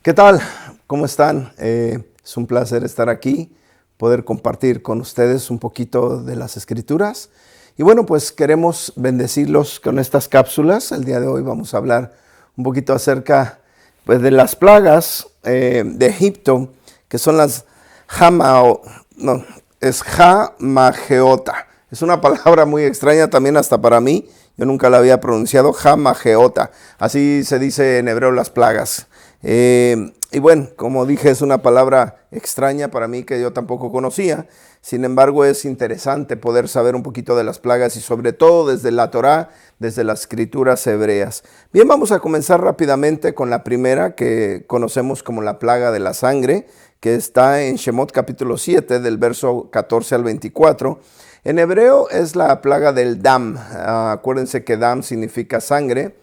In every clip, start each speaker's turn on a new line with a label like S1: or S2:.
S1: ¿Qué tal? ¿Cómo están? Es un placer estar aquí, poder compartir con ustedes un poquito de las Escrituras. Y bueno, pues queremos bendecirlos con estas cápsulas. El día de hoy vamos a hablar un poquito acerca pues, de las plagas de Egipto, que son las Jamao, no, es Jamageota. Es una palabra muy extraña también hasta para mí. Yo nunca la había pronunciado, Jamageota. Así se dice en hebreo las plagas. Y bueno, como dije, es una palabra extraña para mí que yo tampoco conocía. Sin embargo, es interesante poder saber un poquito de las plagas y sobre todo desde la Torá, desde las escrituras hebreas. Bien, vamos a comenzar rápidamente con la primera que conocemos como la plaga de la sangre, que está en Shemot capítulo 7 del verso 14 al 24. En hebreo es la plaga del dam. Acuérdense que dam significa sangre.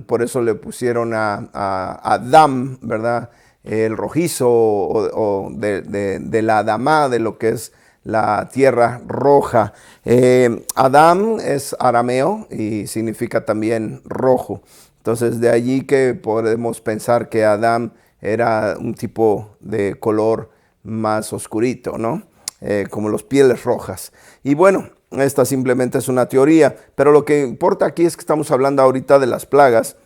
S1: Por eso le pusieron a Dam, ¿verdad? El rojizo o de la Adamá, de lo que es la tierra roja. Adam es arameo y significa también rojo. Entonces de allí que podemos pensar que Adam era un tipo de color más oscurito, ¿no? Como los pieles rojas. Y bueno, esta simplemente es una teoría, pero lo que importa aquí es que estamos hablando ahorita de las plagas.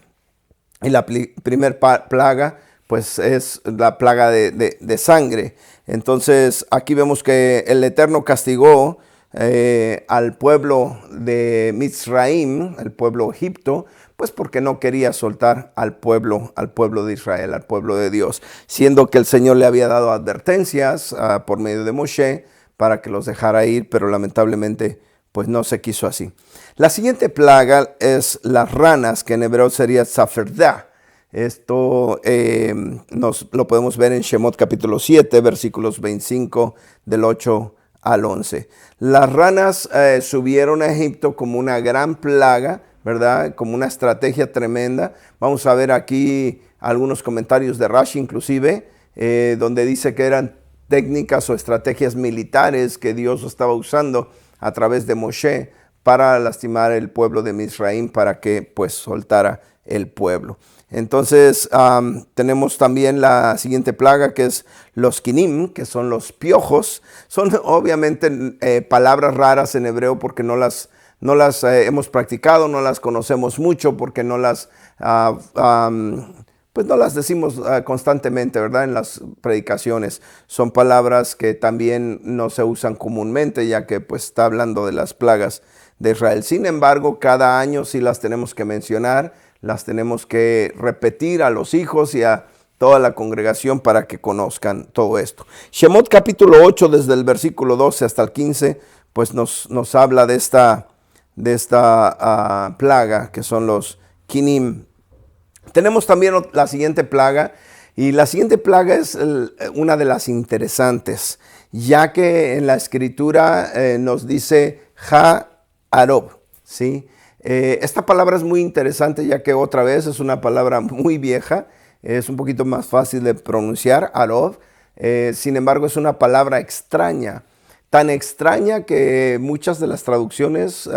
S1: Y la primer plaga, pues es la plaga de sangre. Entonces aquí vemos que el Eterno castigó al pueblo de Mizraim, el pueblo Egipto, pues porque no quería soltar al pueblo de Israel, al pueblo de Dios, siendo que el Señor le había dado advertencias por medio de Moshe para que los dejara ir, pero lamentablemente pues no se quiso así. La siguiente plaga es las ranas, que en hebreo sería Zaferdá. Esto nos lo podemos ver en Shemot capítulo 7, versículos 25 del 8 al 11. Las ranas subieron a Egipto como una gran plaga, ¿verdad? Como una estrategia tremenda. Vamos a ver aquí algunos comentarios de Rashi inclusive, donde dice que eran técnicas o estrategias militares que Dios estaba usando a través de Moshe para lastimar el pueblo de Mizraim, para que pues soltara el pueblo. Entonces tenemos también la siguiente plaga, que es los kinim, que son los piojos. Son obviamente palabras raras en hebreo porque no las hemos practicado, no las conocemos mucho, porque no las pues no las decimos constantemente, ¿verdad? En las predicaciones. Son palabras que también no se usan comúnmente, ya que pues está hablando de las plagas de Israel. Sin embargo, cada año sí las tenemos que mencionar, las tenemos que repetir a los hijos y a toda la congregación para que conozcan todo esto. Shemot capítulo 8, desde el versículo 12 hasta el 15, pues nos habla de esta plaga, que son los kinim. Tenemos también la siguiente plaga, y la siguiente plaga es una de las interesantes, ya que en la escritura nos dice Ha-Arob, ¿sí? Esta palabra es muy interesante, ya que otra vez es una palabra muy vieja, es un poquito más fácil de pronunciar, Arob. Sin embargo, es una palabra extraña, tan extraña que muchas de las traducciones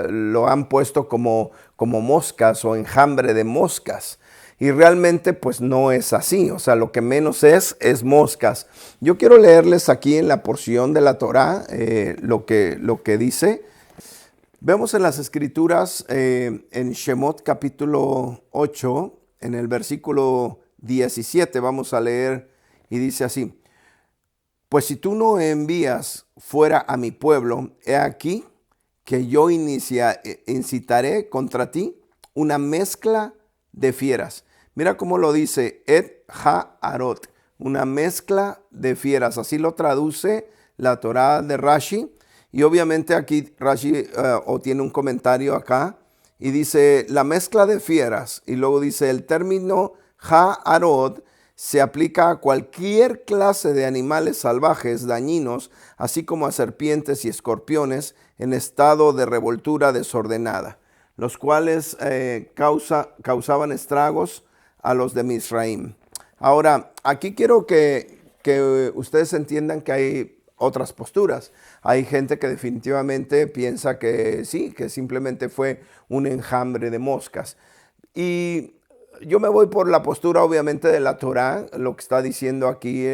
S1: lo han puesto como moscas o enjambre de moscas. Y realmente pues no es así, o sea, lo que menos es moscas. Yo quiero leerles aquí en la porción de la Torá lo que dice. Vemos en las escrituras en Shemot capítulo 8, en el versículo 17, vamos a leer y dice así: pues si tú no envías fuera a mi pueblo, he aquí que yo incitaré contra ti una mezcla de fieras. Mira cómo lo dice, Et Ha-Arot, una mezcla de fieras. Así lo traduce la Torá de Rashi. Y obviamente aquí Rashi tiene un comentario acá y dice la mezcla de fieras. Y luego dice el término Ha-Arot se aplica a cualquier clase de animales salvajes dañinos, así como a serpientes y escorpiones en estado de revoltura desordenada, los cuales causaban estragos a los de Mizraim. Ahora, aquí quiero que ustedes entiendan que hay otras posturas. Hay gente que definitivamente piensa que sí, que simplemente fue un enjambre de moscas. Y yo me voy por la postura obviamente de la Torá, lo que está diciendo aquí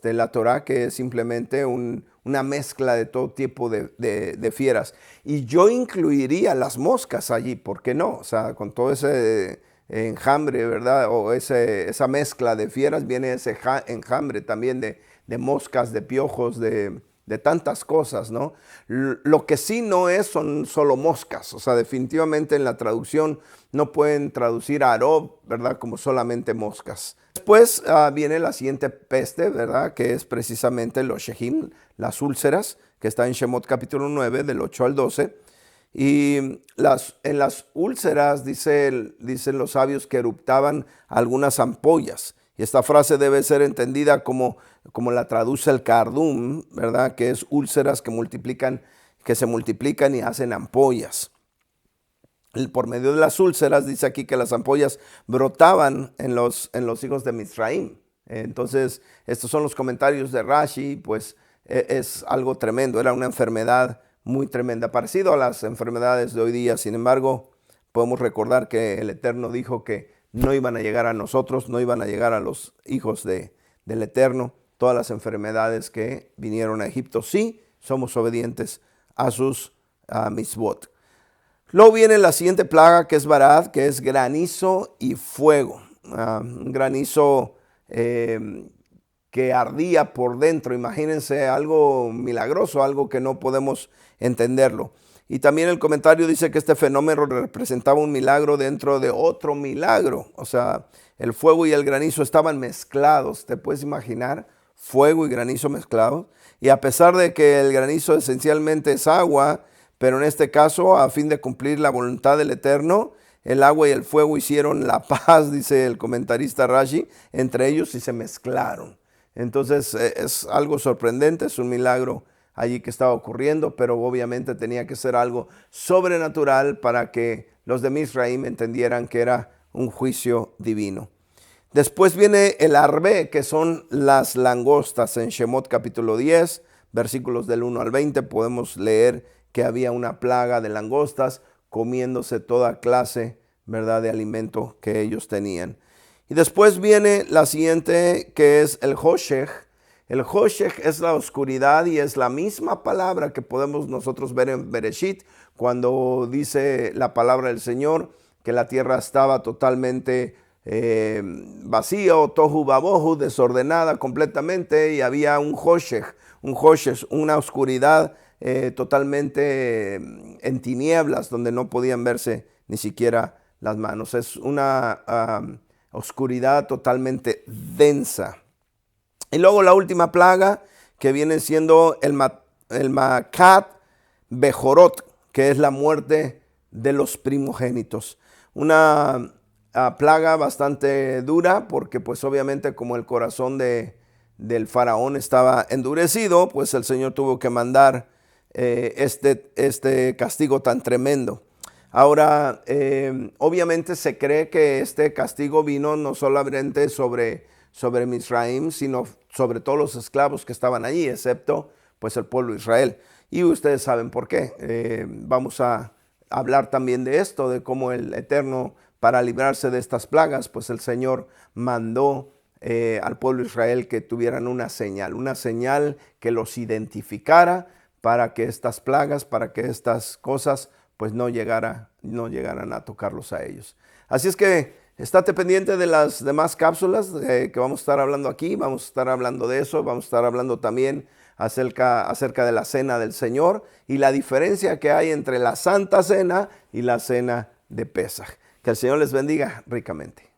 S1: la Torá, que es simplemente una mezcla de todo tipo de fieras. Y yo incluiría las moscas allí, ¿por qué no? O sea, con todo ese enjambre, ¿verdad? O esa mezcla de fieras, viene ese enjambre también de moscas, de piojos, de tantas cosas, ¿no? Lo que sí no es son solo moscas, o sea, definitivamente en la traducción no pueden traducir a Arob, ¿verdad? Como solamente moscas. Después viene la siguiente peste, ¿verdad? Que es precisamente los Shehim, las úlceras, que está en Shemot capítulo 9, del 8 al 12. Y en las úlceras, dicen los sabios, que eruptaban algunas ampollas. Y esta frase debe ser entendida como la traduce el Kardum, ¿verdad? Que es úlceras que se multiplican y hacen ampollas. Por medio de las úlceras, dice aquí que las ampollas brotaban en los hijos de Misraim. Entonces, estos son los comentarios de Rashi, pues es algo tremendo, era una enfermedad muy tremenda, parecido a las enfermedades de hoy día. Sin embargo, podemos recordar que el Eterno dijo que no iban a llegar a nosotros, no iban a llegar a los hijos del Eterno, todas las enfermedades que vinieron a Egipto. Sí, somos obedientes a sus mitzvot. Luego viene la siguiente plaga, que es Barad, que es granizo y fuego. Un granizo que ardía por dentro. Imagínense algo milagroso, algo que no podemos entenderlo. Y también el comentario dice que este fenómeno representaba un milagro dentro de otro milagro. O sea, el fuego y el granizo estaban mezclados. ¿Te puedes imaginar? Fuego y granizo mezclados. Y a pesar de que el granizo esencialmente es agua, pero en este caso, a fin de cumplir la voluntad del Eterno, el agua y el fuego hicieron la paz, dice el comentarista Rashi, entre ellos, y se mezclaron. Entonces es algo sorprendente, es un milagro allí que estaba ocurriendo, pero obviamente tenía que ser algo sobrenatural para que los de Misraim entendieran que era un juicio divino. Después viene el arbe, que son las langostas. En Shemot capítulo 10, versículos del 1 al 20, podemos leer que había una plaga de langostas comiéndose toda clase, ¿verdad?, de alimento que ellos tenían. Y después viene la siguiente, que es el Hoshech. El Hoshech es la oscuridad y es la misma palabra que podemos nosotros ver en Bereshit, cuando dice la palabra del Señor que la tierra estaba totalmente vacía, o tohu babohu, desordenada completamente, y había un Hoshech, una oscuridad totalmente en tinieblas, donde no podían verse ni siquiera las manos. Es una oscuridad totalmente densa. Y luego la última plaga, que viene siendo el Makat Bejorot, que es la muerte de los primogénitos. Una plaga bastante dura, porque pues obviamente como el corazón del faraón estaba endurecido, pues el Señor tuvo que mandar este castigo tan tremendo. Ahora, obviamente se cree que este castigo vino no solamente sobre Misraim, sino sobre todos los esclavos que estaban allí, excepto pues el pueblo de Israel. Y ustedes saben por qué. Vamos a hablar también de esto, de cómo el Eterno, para librarse de estas plagas, pues el Señor mandó al pueblo de Israel que tuvieran una señal que los identificara, para que estas plagas, para que estas cosas pues no llegaran a tocarlos a ellos. Así es que estate pendiente de las demás cápsulas que vamos a estar hablando aquí. Vamos a estar hablando de eso, vamos a estar hablando también acerca de la cena del Señor y la diferencia que hay entre la Santa Cena y la cena de Pesaj. Que el Señor les bendiga ricamente.